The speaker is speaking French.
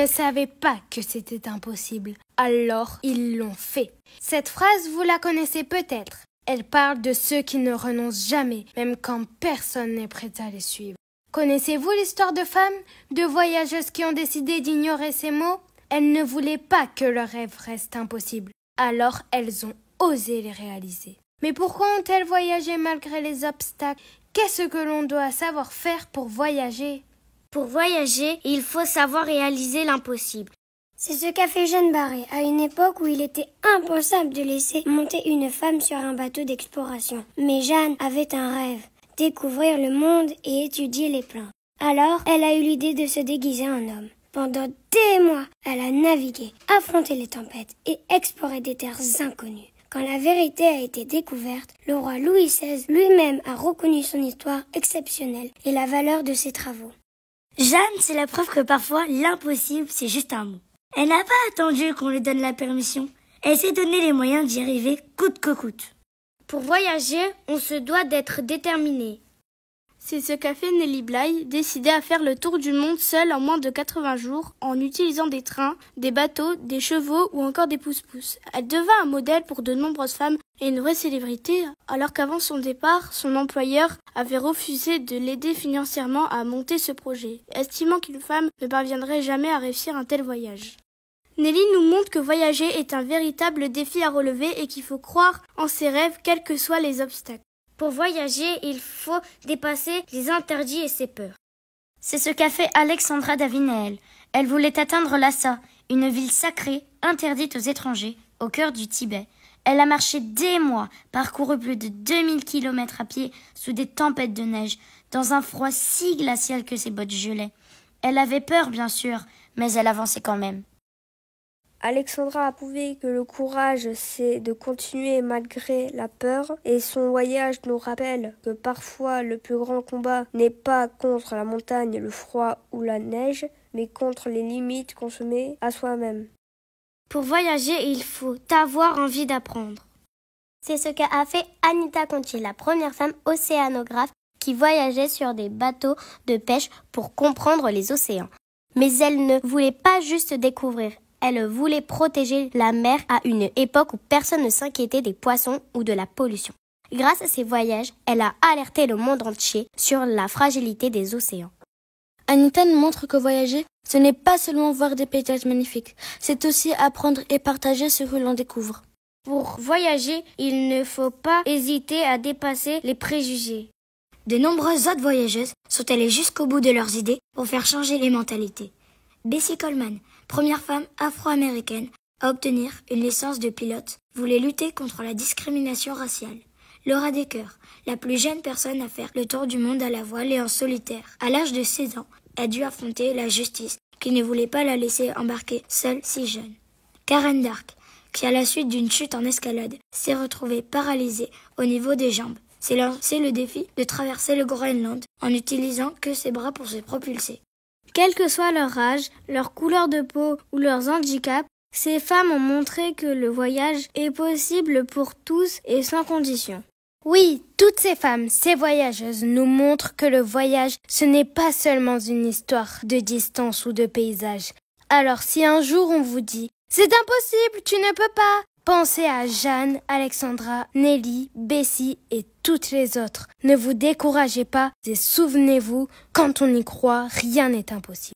ne savaient pas que c'était impossible. Alors, ils l'ont fait. Cette phrase, vous la connaissez peut-être. Elle parle de ceux qui ne renoncent jamais, même quand personne n'est prêt à les suivre. Connaissez-vous l'histoire de femmes, de voyageuses qui ont décidé d'ignorer ces mots? Elles ne voulaient pas que leurs rêves restent impossibles. Alors, elles ont osé les réaliser. Mais pourquoi ont-elles voyagé malgré les obstacles? Qu'est-ce que l'on doit savoir faire pour voyager? Pour voyager, il faut savoir réaliser l'impossible. C'est ce qu'a fait Jeanne Barré à une époque où il était impensable de laisser monter une femme sur un bateau d'exploration. Mais Jeanne avait un rêve, découvrir le monde et étudier les plantes. Alors, elle a eu l'idée de se déguiser en homme. Pendant des mois, elle a navigué, affronté les tempêtes et exploré des terres inconnues. Quand la vérité a été découverte, le roi Louis XVI lui-même a reconnu son histoire exceptionnelle et la valeur de ses travaux. Jeanne, c'est la preuve que parfois, l'impossible, c'est juste un mot. Elle n'a pas attendu qu'on lui donne la permission. Elle s'est donné les moyens d'y arriver coûte que coûte. Pour voyager, on se doit d'être déterminé. C'est ce qu'a fait Nelly Bly, décidée à faire le tour du monde seule en moins de 80 jours, en utilisant des trains, des bateaux, des chevaux ou encore des pousse-pousse. Elle devint un modèle pour de nombreuses femmes et une vraie célébrité, alors qu'avant son départ, son employeur avait refusé de l'aider financièrement à monter ce projet, estimant qu'une femme ne parviendrait jamais à réussir un tel voyage. Nelly nous montre que voyager est un véritable défi à relever et qu'il faut croire en ses rêves quels que soient les obstacles. Pour voyager, il faut dépasser les interdits et ses peurs. C'est ce qu'a fait Alexandra Davinel. Elle voulait atteindre Lhasa, une ville sacrée, interdite aux étrangers, au cœur du Tibet. Elle a marché des mois, parcouru plus de 2000 kilomètres à pied sous des tempêtes de neige, dans un froid si glacial que ses bottes gelaient. Elle avait peur, bien sûr, mais elle avançait quand même. Alexandra a prouvé que le courage, c'est de continuer malgré la peur, et son voyage nous rappelle que parfois le plus grand combat n'est pas contre la montagne, le froid ou la neige, mais contre les limites qu'on se met à soi-même. Pour voyager, il faut avoir envie d'apprendre. C'est ce qu'a fait Anita Conti, la première femme océanographe qui voyageait sur des bateaux de pêche pour comprendre les océans. Mais elle ne voulait pas juste découvrir. Elle voulait protéger la mer à une époque où personne ne s'inquiétait des poissons ou de la pollution. Grâce à ses voyages, elle a alerté le monde entier sur la fragilité des océans. Anita nous montre que voyager, ce n'est pas seulement voir des paysages magnifiques, c'est aussi apprendre et partager ce que l'on découvre. Pour voyager, il ne faut pas hésiter à dépasser les préjugés. De nombreuses autres voyageuses sont allées jusqu'au bout de leurs idées pour faire changer les mentalités. Bessie Coleman, première femme afro-américaine à obtenir une licence de pilote, voulait lutter contre la discrimination raciale. Laura Decker, la plus jeune personne à faire le tour du monde à la voile et en solitaire, à l'âge de 16 ans, a dû affronter la justice qui ne voulait pas la laisser embarquer seule si jeune. Karen Dark, qui à la suite d'une chute en escalade, s'est retrouvée paralysée au niveau des jambes, s'est lancé le défi de traverser le Groenland en n'utilisant que ses bras pour se propulser. Quel que soit leur âge, leur couleur de peau ou leurs handicaps, ces femmes ont montré que le voyage est possible pour tous et sans condition. Oui, toutes ces femmes, ces voyageuses nous montrent que le voyage, ce n'est pas seulement une histoire de distance ou de paysage. Alors si un jour on vous dit « C'est impossible, tu ne peux pas !» Pensez à Jeanne, Alexandra, Nelly, Bessie et toutes les autres. Ne vous découragez pas et souvenez-vous, quand on y croit, rien n'est impossible.